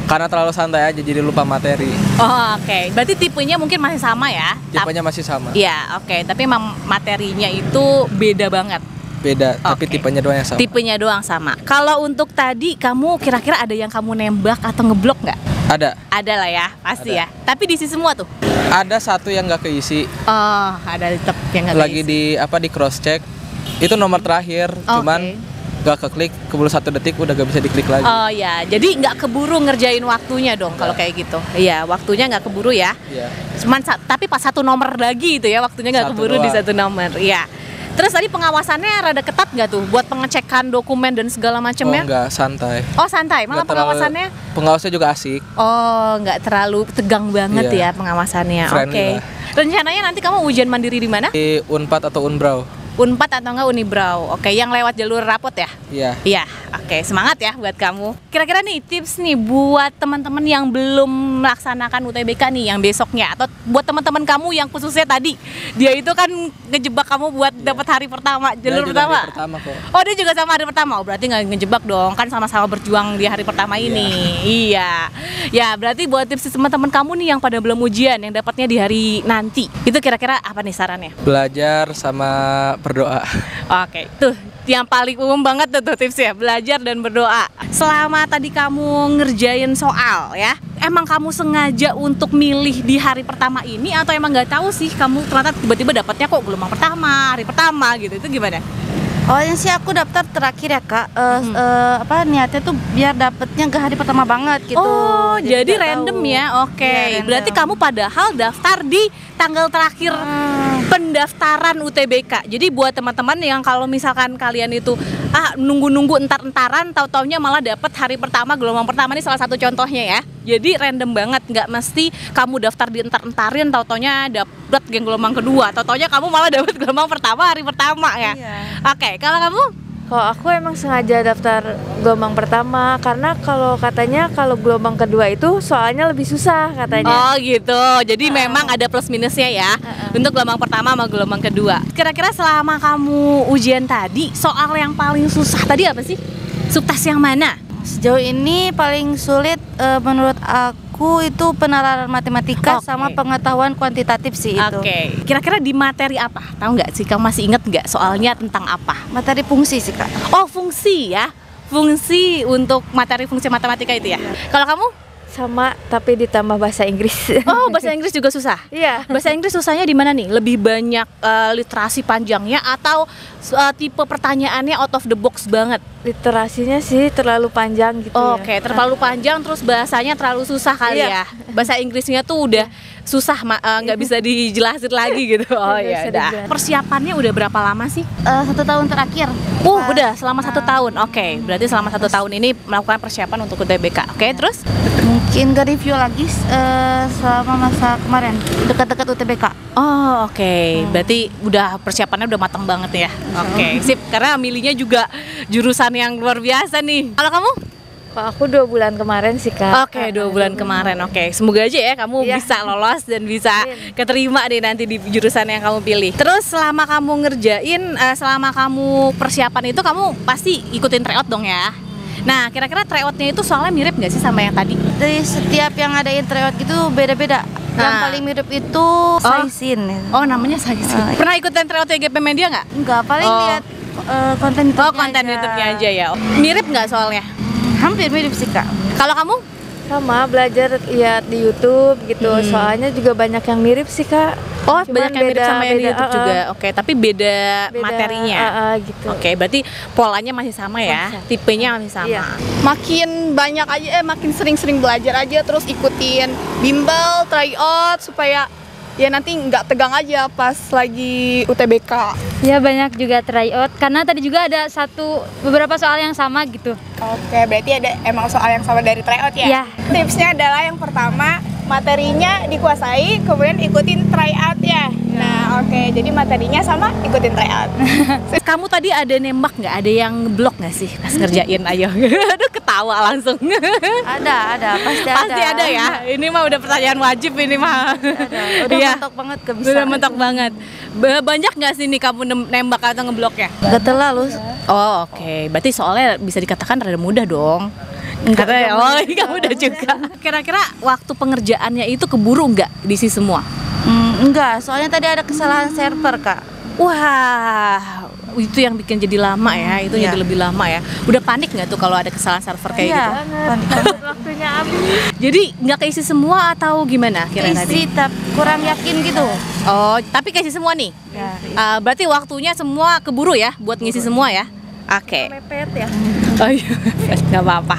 karena terlalu santai aja jadi lupa materi. Oh, oke. Berarti tipenya mungkin masih sama ya? Tipenya masih sama. Iya, oke. Tapi emang materinya itu beda banget. Beda, tapi tipenya doang yang sama. Tipenya doang sama. Kalau untuk tadi kamu kira-kira ada yang kamu nembak atau ngeblok nggak? Ada. Ada lah ya, pasti Ada. ya. Tapi diisi semua tuh? Ada satu yang nggak keisi. Oh, ada tetap yang nggak Lagi keisi. di cross check. Itu nomor terakhir, cuman nggak keklik, keburu 1 detik udah gak bisa diklik lagi. Oh ya, jadi nggak keburu ngerjain waktunya dong kalau kayak gitu. Iya, waktunya nggak keburu ya. Iya. Cuman tapi pas 1 nomor lagi itu ya waktunya nggak Satu keburu di doang. 1 nomor. Iya. Terus tadi pengawasannya rada ketat nggak tuh buat pengecekan dokumen dan segala Oh macamnya? enggak, santai. Oh, santai. Malah Nggak terlalu- pengawasannya? Pengawasnya juga asik. Oh, nggak terlalu tegang banget Iya. ya pengawasannya. Friendly Oke. lah. Rencananya nanti kamu ujian mandiri di mana? Di Unpad atau Unbrau. Unpad atau enggak Unibrau? Oke, yang lewat jalur rapot ya? Iya. Iya, oke, semangat ya buat kamu. Kira-kira nih tips nih buat teman-teman yang belum melaksanakan UTBK nih yang besoknya, atau buat teman-teman kamu yang khususnya tadi dia itu kan ngejebak kamu buat dapat hari pertama, jalur Dia juga pertama. hari pertama kok. Oh, dia juga sama hari pertama. Oh, berarti nggak ngejebak dong, kan sama-sama berjuang di hari pertama ini. Iya. Ya, berarti buat tips teman-teman kamu nih yang pada belum ujian, yang dapatnya di hari nanti, itu kira-kira apa nih sarannya? Belajar sama berdoa. Oke, tuh yang paling umum banget tuh tipsnya, belajar dan berdoa. Selama tadi kamu ngerjain soal ya, emang kamu sengaja untuk milih di hari pertama ini atau emang nggak tahu sih kamu ternyata tiba-tiba dapatnya kok gelombang pertama, hari pertama gitu, itu gimana? Awalnya sih aku daftar terakhir ya kak, niatnya tuh biar dapetnya ke hari pertama banget gitu. Oh, jadi nggak random tahu. ya, oke. Iya, random. Berarti kamu padahal daftar di tanggal terakhir pendaftaran UTBK. Jadi buat teman-teman yang kalau misalkan kalian itu nunggu-nunggu entar-entaran, tahu-taunya malah dapat hari pertama, gelombang pertama, ini salah satu contohnya ya. Jadi random banget, nggak mesti kamu daftar di entar-entarin, tahu-taunya dapat gelombang kedua, tahu-taunya kamu malah dapat gelombang pertama hari pertama ya. Iya. Oke, kalau kamu? Kalau aku emang sengaja daftar gelombang pertama karena kalau katanya kalau gelombang kedua itu soalnya lebih susah katanya. Oh gitu, jadi memang ada plus minusnya ya untuk gelombang pertama sama gelombang kedua. Kira-kira selama kamu ujian tadi, soal yang paling susah tadi apa sih? Subtes yang mana? Sejauh ini paling sulit menurut aku itu penalaran matematika sama pengetahuan kuantitatif sih itu. Oke. Kira-kira di materi apa? Tahu nggak sih? Kamu masih inget nggak soalnya tentang apa? Materi fungsi sih kak. Oh, fungsi ya. Fungsi untuk materi fungsi matematika itu ya. Kalau kamu? sama tapi ditambah bahasa Inggris. Oh, bahasa Inggris juga susah? Iya. Bahasa Inggris susahnya di mana nih? Lebih banyak literasi panjangnya atau tipe pertanyaannya out of the box banget? Literasinya sih terlalu panjang gitu ya. Oke, terlalu panjang terus bahasanya terlalu susah kali ya. Bahasa Inggrisnya tuh udah susah, nggak bisa dijelasin lagi gitu. Oh ya udah. Persiapannya udah berapa lama sih? 1 tahun terakhir. Udah selama 1 tahun. Oke, berarti selama 1 tahun ini melakukan persiapan untuk UTBK. Oke, terus? Mungkin gak review lagi selama masa kemarin dekat-dekat UTBK. Oh oke. Berarti udah persiapannya udah matang banget ya. Oke, sip. Karena milihnya juga jurusan yang luar biasa nih. Kalau kamu? Kalau aku 2 bulan kemarin sih Kak. Oke, 2 bulan kemarin. Oke, semoga aja ya kamu bisa lolos dan bisa keterima deh nanti di jurusan yang kamu pilih. Terus selama kamu ngerjain, selama kamu persiapan itu kamu pasti ikutin tryout dong ya. Nah, kira-kira tryoutnya itu soalnya mirip nggak sih sama yang tadi? Dari setiap yang ngadain tryout itu beda-beda. Yang paling mirip itu Saisin. Oh, namanya Saisin. Pernah ikutin tryoutnya GP Media nggak? Enggak, paling lihat konten YouTube-nya. Konten YouTube-nya aja ya. Mirip nggak soalnya? Hampir mirip sih Kak. Kalau kamu? Sama, belajar lihat di YouTube gitu. Soalnya juga banyak yang mirip sih Kak. Oh, banyak yang mirip sama yang di YouTube juga. Oke, tapi beda materinya. Gitu. Oke, berarti polanya masih sama ya. Tipenya masih sama. Iya. Makin banyak aja makin sering-sering belajar aja, terus ikutin bimbel, tryout supaya ya nanti nggak tegang aja pas lagi UTBK. Ya banyak juga tryout karena tadi juga ada beberapa soal yang sama gitu. Oke, berarti ada emang soal yang sama dari tryout ya? Iya. Tipsnya adalah yang pertama materinya dikuasai, kemudian ikutin tryout ya. Nah, oke, jadi materinya sama, ikutin tryout. Kamu tadi ada nembak nggak? Ada yang ngeblok nggak sih pas ngerjain? Ayo, aduh ketawa langsung. Ada, pasti ada. Pasti ada ya. Ini mah udah pertanyaan wajib ini mah. Udah mentok banget kebiasaan. Udah mentok banget. Banyak nggak sih nih kamu nembak atau ngebloknya? Gak terlalu. Oh oke, berarti soalnya bisa dikatakan rada mudah dong. Katanya, kamu udah juga. Kira-kira waktu pengerjaannya itu keburu nggak diisi semua? Enggak, soalnya tadi ada kesalahan server Kak. Wah, itu yang bikin jadi lama ya, itu jadi lebih lama ya. Udah panik nggak tuh kalau ada kesalahan server kayak gitu? Panik banget. Waktunya habis. Jadi nggak keisi semua atau gimana kira-kira tadi? Kurang yakin gitu. Oh, tapi keisi semua nih? Ya. Berarti waktunya semua keburu ya buat ngisi semua ya? Oke. Mepet ya. Oh iya, nggak apa-apa.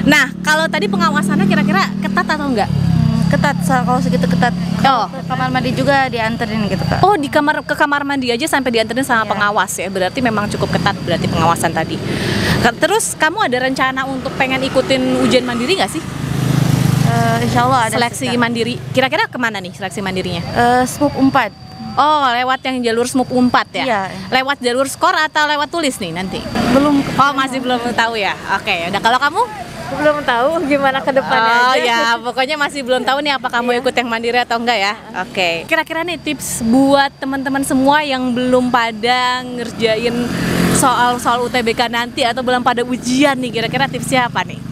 Nah, kalau tadi pengawasannya kira-kira ketat atau enggak? Ketat, kalau segitu ketat. Ke kamar mandi juga dianterin gitu Kak. Oh, ke kamar mandi aja sampai dianterin sama pengawas ya. Berarti memang cukup ketat berarti pengawasan tadi. Terus kamu ada rencana untuk pengen ikutin ujian mandiri nggak sih? Insya Allah ada. Seleksi mandiri. Kira-kira kemana nih seleksi mandirinya? SMUP 4. Oh, lewat yang jalur SMUP 4 ya? Iya. Lewat jalur skor atau lewat tulis nih nanti? Belum. Oh, masih belum tahu ya? Oke, udah. Kalau kamu? Belum tahu gimana ke depannya aja. ya, pokoknya masih belum tahu nih apa kamu ikut yang mandiri atau enggak ya. Oke. Kira-kira nih tips buat teman-teman semua yang belum pada ngerjain soal UTBK nanti atau belum pada ujian nih, kira-kira tipsnya apa nih?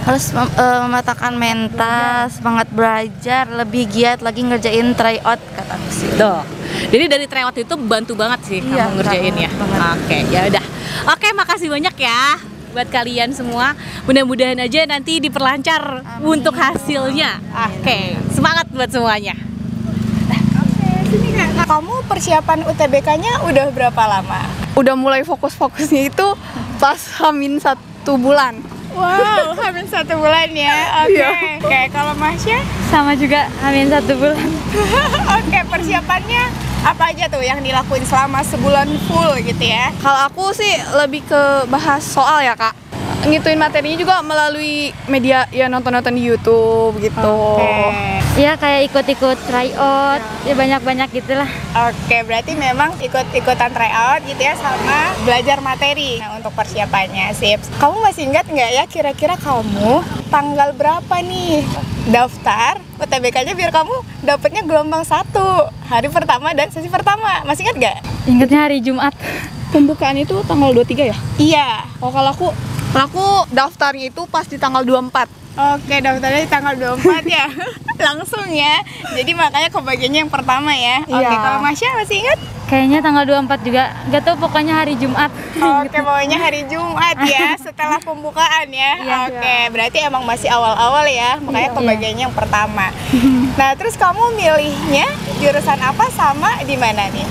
Harus mematangkan mental, semangat belajar, lebih giat lagi ngerjain tryout kataku sih. Tuh. Jadi dari tryout itu bantu banget sih kamu ngerjainnya. Oke, ya udah. Oke, makasih banyak ya buat kalian semua. Mudah-mudahan aja nanti diperlancar untuk hasilnya. Oke, semangat buat semuanya. Oke, sini Kak. Kamu persiapan UTBK-nya udah berapa lama? Udah mulai fokus-fokusnya itu pas Hamin 1 bulan. Wow, hamin 1 bulan ya. Oke, kalau Masya? Sama juga hamin 1 bulan. Oke, persiapannya apa aja tuh yang dilakuin selama sebulan full gitu ya? Kalau aku sih lebih ke bahas soal ya Kak. Ngituin materinya juga melalui media, ya nonton-nonton di YouTube gitu. Ya kayak ikut-ikut tryout, ya banyak-banyak gitulah. Oke, berarti memang ikut-ikutan tryout gitu ya sama belajar materi. Nah, untuk persiapannya, sip. Kamu masih ingat nggak ya kira-kira kamu tanggal berapa nih daftar UTBK-nya biar kamu dapetnya gelombang 1 hari pertama dan sesi pertama? Masih ingat nggak? Ingatnya hari Jumat. Pembukaan itu tanggal 23 ya? Iya. Oh, kalau aku daftarnya itu pas di tanggal 24. Oke, daftarnya di tanggal 24 ya. Langsung ya. Jadi makanya kebagiannya yang pertama ya. Oke, Iya. kalau Masya masih ingat? Kayaknya tanggal 24 juga. Gak tau, pokoknya hari Jumat. Oke, pokoknya hari Jumat ya, setelah pembukaan ya. Iya. Oke, berarti emang masih awal-awal ya, makanya Iya. kebagiannya yang pertama. Nah, terus kamu milihnya jurusan apa sama di mana nih?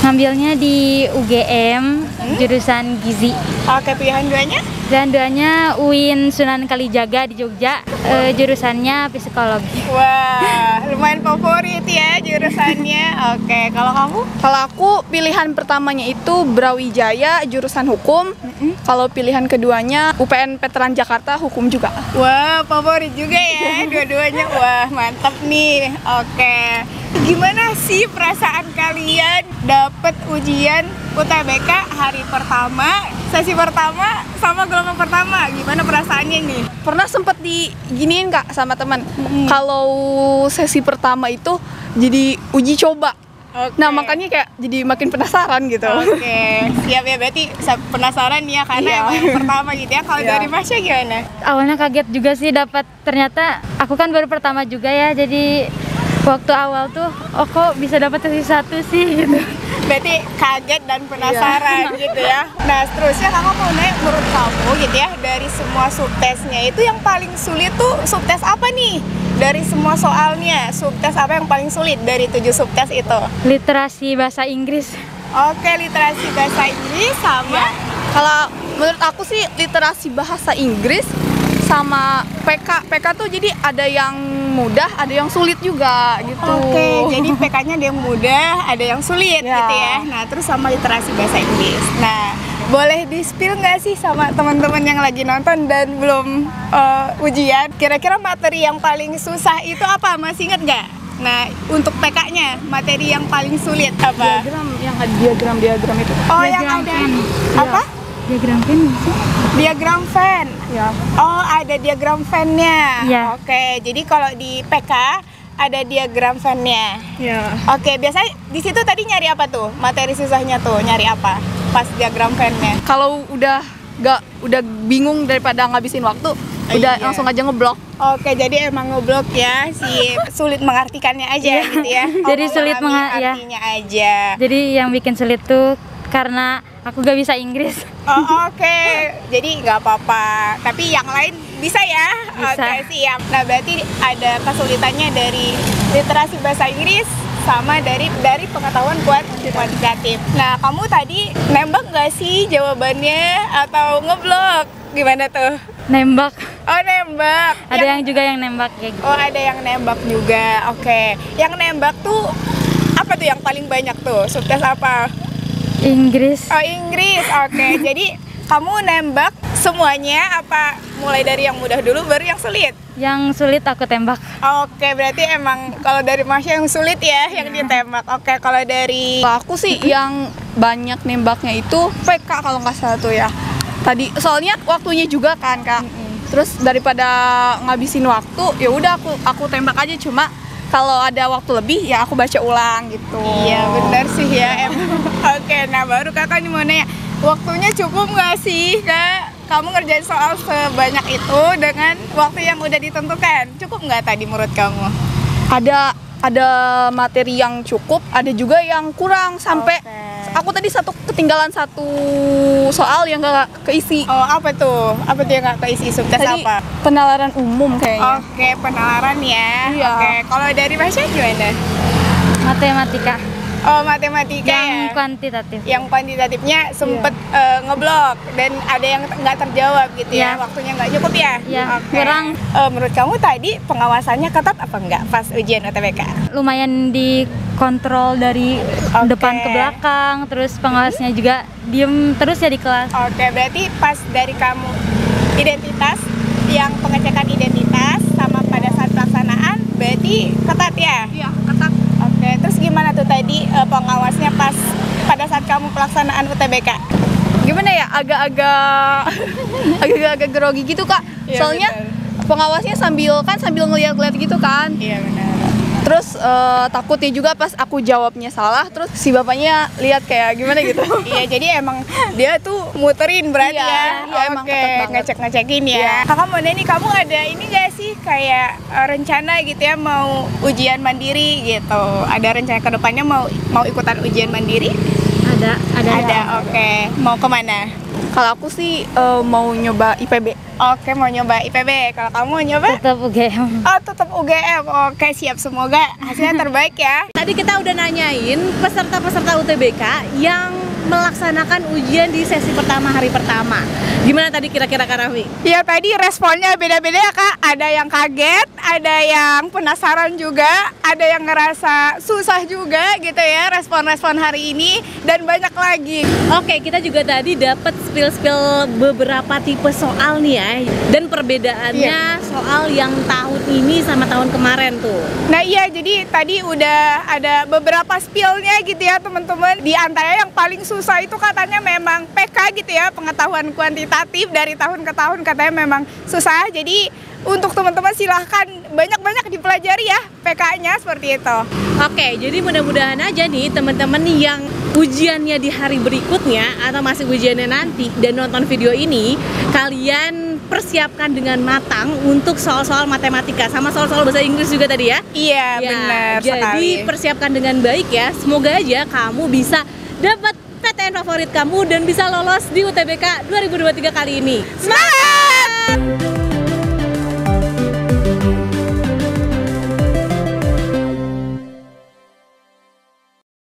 Ngambilnya di UGM, jurusan Gizi. Oke, pilihan duanya? Dan duanya UIN Sunan Kalijaga di Jogja, jurusannya psikologi. Wah, lumayan favorit ya jurusannya. Oke, kalau kamu? Kalau aku pilihan pertamanya itu Brawijaya jurusan hukum. Kalau pilihan keduanya UPN Veteran Jakarta hukum juga. Wah, favorit juga ya dua-duanya. Wah, mantap nih. Oke. Gimana sih perasaan kalian dapet ujian UTBK hari pertama, sesi pertama sama gelombang pertama? Gimana perasaannya nih? Pernah sempet diginiin Kak sama teman. Kalau sesi pertama itu jadi uji coba. Nah, makanya kayak jadi makin penasaran gitu. Oke, siap ya, berarti penasaran ya karena Iya. emang yang pertama gitu ya. Kalau Iya. dari Masya gimana? Awalnya kaget juga sih dapat, ternyata aku kan baru pertama juga ya, jadi waktu awal tuh, oh kok bisa dapat sesi 1 sih gitu. Berarti kaget dan penasaran gitu ya. Nah, seterusnya kakak mau nanya, menurut kamu gitu ya, dari semua subtesnya itu yang paling sulit tuh subtes apa nih? Dari semua soalnya, subtes apa yang paling sulit dari 7 subtes itu? Literasi bahasa Inggris. Oke, literasi bahasa Inggris sama? Kalau menurut aku sih literasi bahasa Inggris sama PK. PK tuh jadi ada yang mudah, ada yang sulit juga gitu. Oke, jadi PK-nya ada yang mudah, ada yang sulit gitu ya. Nah, terus sama literasi bahasa Inggris. Nah, boleh di-spill nggak sih sama teman-teman yang lagi nonton dan belum ujian? Kira-kira materi yang paling susah itu apa? Masih inget nggak? Nah, untuk PK-nya, materi yang paling sulit apa? Diagram, yang ada diagram-diagram itu. Oh, yang ada apa? Diagram Venn sih. Diagram Venn. Ya. Oh, ada diagram Venn-nya. Iya. Oke, jadi kalau di PK ada diagram Venn-nya. Ya. Oke, biasanya di situ tadi nyari apa tuh? Materi susahnya tuh nyari apa? Pas diagram Venn-nya. Kalau udah bingung daripada ngabisin waktu, udah Iya. langsung aja ngeblok. Oke, jadi emang ngeblok ya, si sulit mengartikannya aja gitu ya. Jadi Oh, sulit memahami ya. artinya aja. Jadi yang bikin sulit tuh karena aku gak bisa Inggris. Oh, oke. Jadi nggak apa-apa. Tapi yang lain bisa ya? Bisa. Oke, siap. Nah, berarti ada kesulitannya dari literasi bahasa Inggris sama dari pengetahuan kuantitatif. Nah, kamu tadi nembak nggak sih jawabannya atau ngeblok? Gimana tuh? Nembak. Oh, nembak. Ada yang juga yang nembak kayak gitu. Oh, ada yang nembak juga. Oke. Yang nembak tuh apa tuh yang paling banyak tuh? Subtes apa? Inggris. Oh, Inggris. Oke. Jadi kamu nembak semuanya apa mulai dari yang mudah dulu baru yang sulit? Yang sulit aku tembak. Oke, berarti emang kalau dari Masya yang sulit ya yang ditembak. Oke, kalau dari Kalau aku sih yang banyak nembaknya itu PK kalau nggak salah tuh ya. Tadi soalnya waktunya juga kan Kak. Terus daripada ngabisin waktu, ya udah aku tembak aja, cuma kalau ada waktu lebih ya aku baca ulang gitu. Iya, benar sih ya emang. Oke, nah baru kakak nih mau nanya, waktunya cukup nggak sih Kak? Kamu ngerjain soal sebanyak itu dengan waktu yang udah ditentukan, cukup nggak tadi menurut kamu? Ada materi yang cukup, ada juga yang kurang sampai aku tadi ketinggalan satu soal yang nggak keisi. Oh, apa tuh? Apa tuh yang nggak keisi? Subtes Tadi apa? penalaran umum kayaknya. Oke, penalaran ya. Iya. Oke, kalau dari Masya gimana? Matematika. Oh, matematika Yang ya? kuantitatif. Yang kuantitatifnya sempet ngeblok dan ada yang nggak terjawab gitu ya, Iya. waktunya nggak cukup ya? Iya, Oke. kurang. Menurut kamu tadi pengawasannya ketat apa enggak pas ujian UTBK? Lumayan dikontrol dari depan ke belakang, terus pengawasnya juga diem terus ya di kelas. Oke, berarti pas dari kamu identitas, yang pengecekan identitas sama pada saat pelaksanaan berarti ketat ya? Iya, ketat. Oke, terus gimana tuh tadi pengawasnya pas pada saat kamu pelaksanaan UTBK? Gimana ya, agak-agak grogi gitu Kak. Iya, Soalnya benar. pengawasnya sambil ngeliat-ngeliat gitu kan. Iya benar. Terus takutnya juga pas aku jawabnya salah, terus si bapaknya lihat kayak gimana gitu. Iya, jadi emang dia tuh muterin berarti ya. emang Oke, ketat banget. ngecek-ngecekin ya. Kakak mau nanya nih, kamu ada ini gak sih kayak rencana gitu ya mau ujian mandiri gitu? Ada rencana ke depannya mau ikutan ujian mandiri? Ada. Oke. Mau kemana? Kalau aku sih mau nyoba IPB. Oke, mau nyoba IPB. Kalau kamu mau nyoba? Tetap UGM. Oh, tetap UGM. Oke, siap. Semoga hasilnya terbaik ya. Tadi kita udah nanyain peserta-peserta UTBK yang melaksanakan ujian di sesi pertama hari pertama. Gimana tadi kira-kira Kak Raffi? Ya tadi responnya beda-beda ya Kak. Ada yang kaget, ada yang penasaran juga, ada yang ngerasa susah juga gitu ya respon-respon hari ini, dan banyak lagi. Oke, kita juga tadi dapat spill beberapa tipe soal nih ya, dan perbedaannya soal yang tahun ini sama tahun kemarin tuh. Nah iya, jadi tadi udah ada beberapa spillnya gitu ya teman-teman. Di antara yang paling susah itu katanya memang PK gitu ya, pengetahuan kuantitatif, dari tahun ke tahun katanya memang susah. Jadi untuk teman-teman silahkan banyak-banyak dipelajari ya PK-nya seperti itu. Oke, jadi mudah-mudahan aja nih teman-teman yang ujiannya di hari berikutnya atau masih ujiannya nanti dan nonton video ini, kalian persiapkan dengan matang untuk soal-soal matematika sama soal-soal bahasa Inggris juga tadi ya. Iya, benar sekali. Jadi persiapkan dengan baik ya. Semoga aja kamu bisa dapat PTN favorit kamu dan bisa lolos di UTBK 2023 kali ini. Semangat!